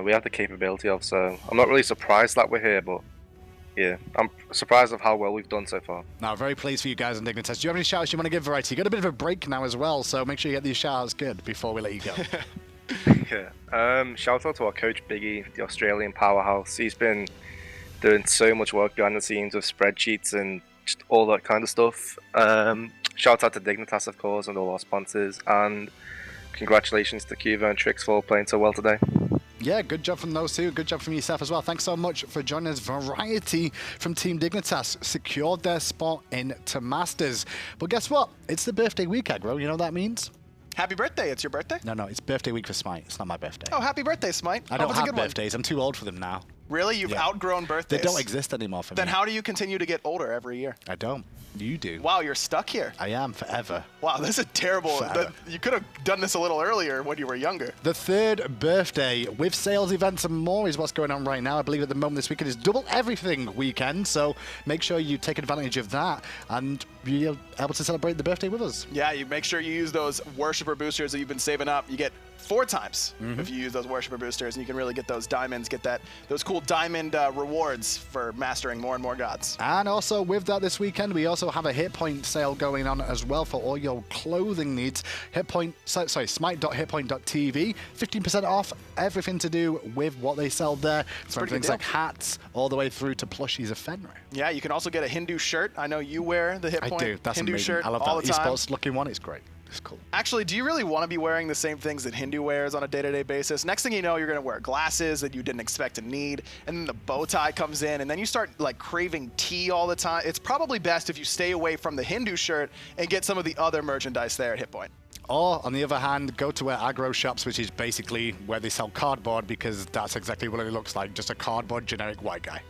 we have the capability of, so I'm not really surprised that we're here, but yeah, I'm surprised of how well we've done so far. Now, very pleased for you guys in Dignitas. Do you have any shout-outs you want to give, Variety? You got a bit of a break now as well, so make sure you get these shout-outs good before we let you go. Yeah. Shout out to our coach Biggie, the Australian powerhouse. He's been doing so much work behind the scenes with spreadsheets and just all that kind of stuff. Shout out to Dignitas, of course, and all our sponsors, and congratulations to Kuvo and Trix for playing so well today. Yeah, good job from those two. Good job from yourself as well. Thanks so much for joining us. Variety from Team Dignitas secured their spot into Masters. But guess what? It's the birthday week, Aggro. You know what that means? Happy birthday. It's your birthday? No, it's birthday week for Smite. It's not my birthday. Oh, happy birthday, Smite. I don't have birthdays. I'm too old for them now. Really? You've outgrown birthdays? They don't exist anymore for me. Then how do you continue to get older every year? I don't. You do. Wow, you're stuck here. I am forever. Wow, this is terrible. You could have done this a little earlier when you were younger. The 3rd birthday with sales events and more is what's going on right now. I believe at the moment this weekend is double everything weekend, so make sure you take advantage of that and be able to celebrate the birthday with us. Yeah, you make sure you use those worshiper boosters that you've been saving up. You get 4 times if you use those Worshipper boosters, and you can really get those diamonds, get those cool diamond rewards for mastering more and more gods. And also with that this weekend, we also have a hit point sale going on as well for all your clothing needs. Smite.hitpoint.tv, 15% off everything to do with what they sell there, from things like hats all the way through to plushies of Fenrir. Yeah, you can also get a Hindu shirt. I know you wear the Hit Point I do. That's Hindu amazing. shirt I love all that the time. esports looking one. It's great. It's cool. Actually, do you really want to be wearing the same things that Hindu wears on a day-to-day basis? Next thing you know, you're going to wear glasses that you didn't expect to need, and then the bow tie comes in, and then you start like craving tea all the time. It's probably best if you stay away from the Hindu shirt and get some of the other merchandise there at Hit Point. Or, on the other hand, go to our aggro shops, which is basically where they sell cardboard, because that's exactly what it looks like, just a cardboard generic white guy.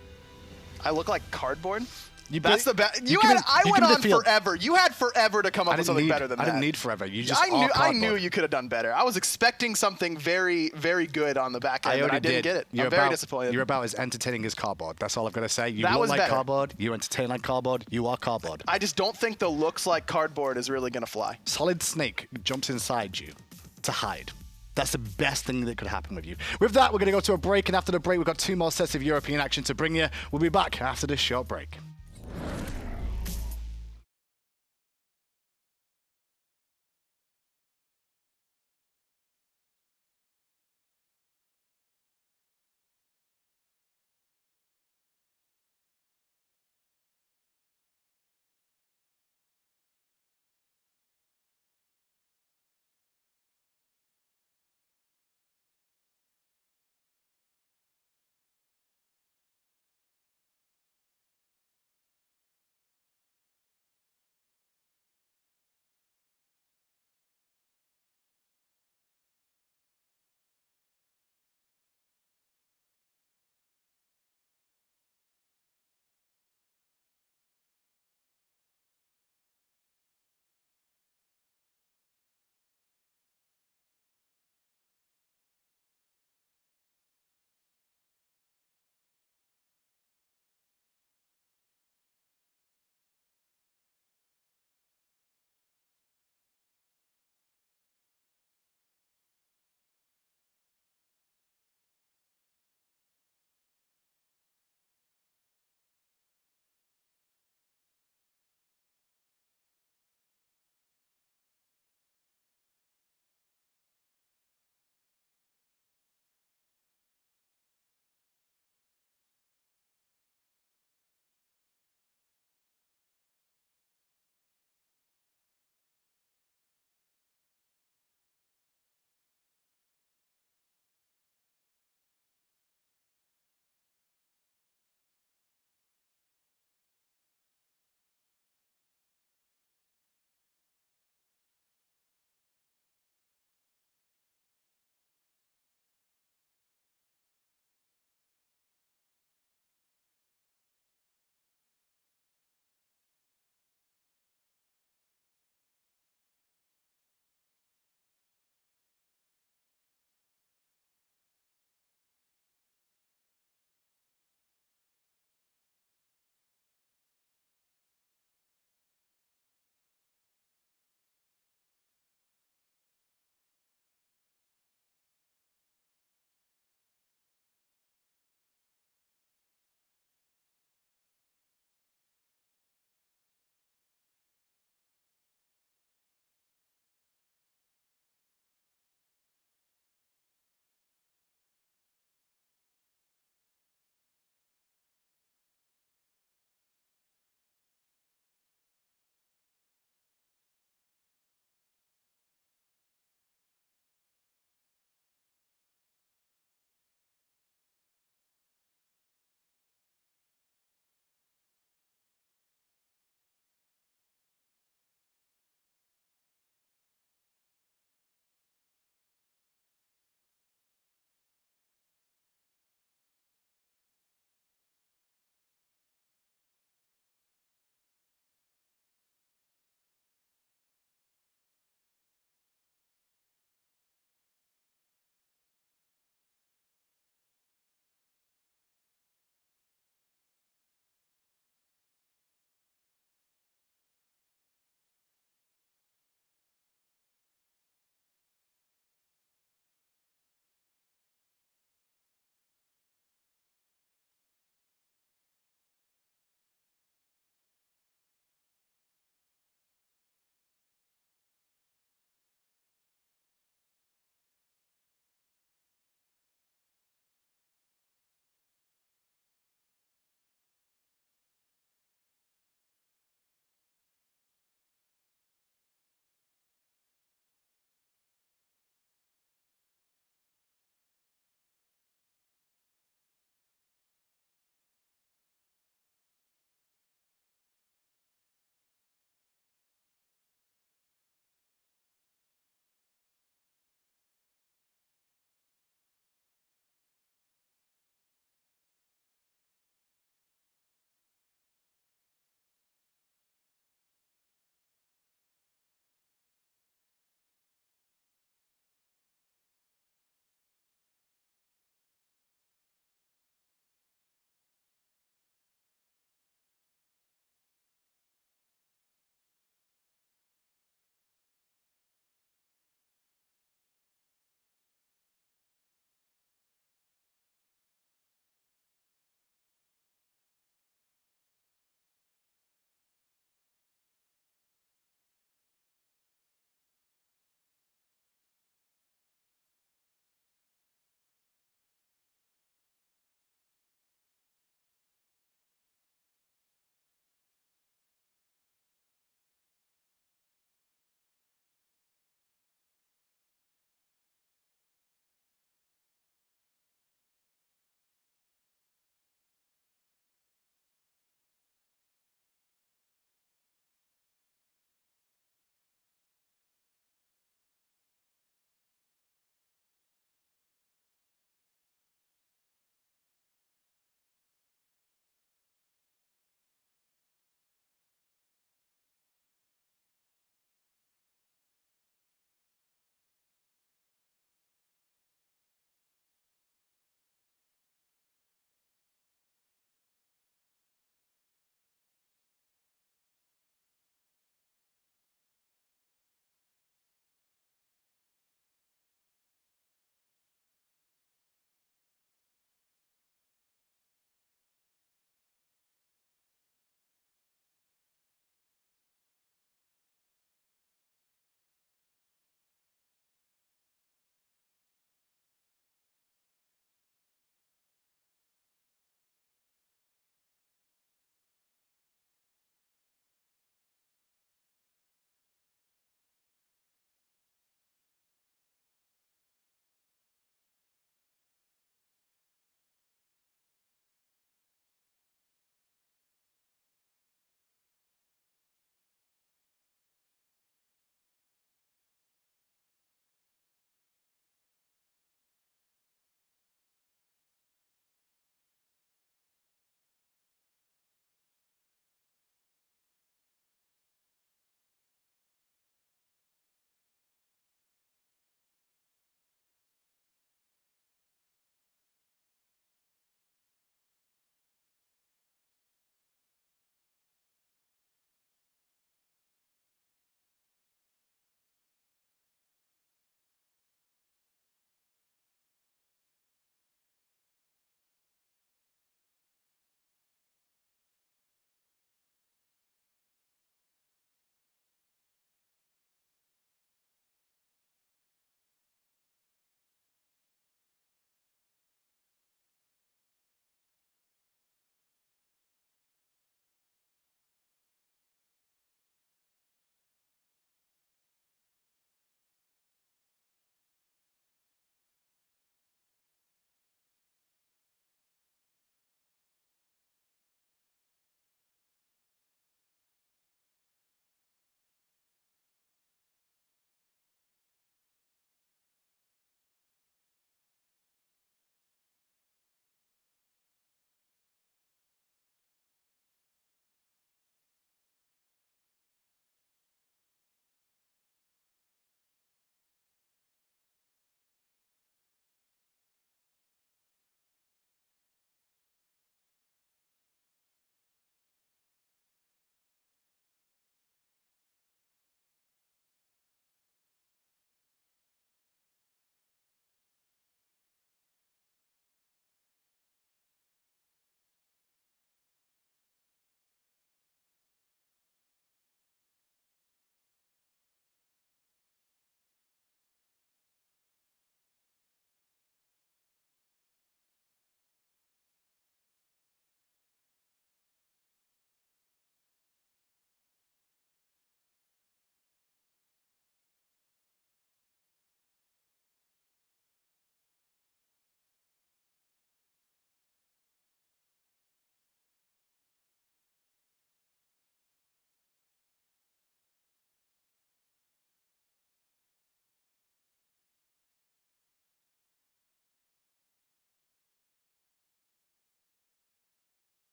I look like cardboard? That's the best. I went on forever. You had forever to come up with something better than that. I didn't need forever. You just I knew you could have done better. I was expecting something very, very good on the back end, but I didn't get it. I'm very disappointed. You're about as entertaining as cardboard. That's all I've got to say. You That look was like better. cardboard. You entertain like cardboard. You are cardboard. I just don't think the looks like cardboard is really going to fly. Solid Snake jumps inside you to hide. That's the best thing that could happen with you. With that, we're going to go to a break, and after the break, we've got 2 more sets of European action to bring you. We'll be back after this short break.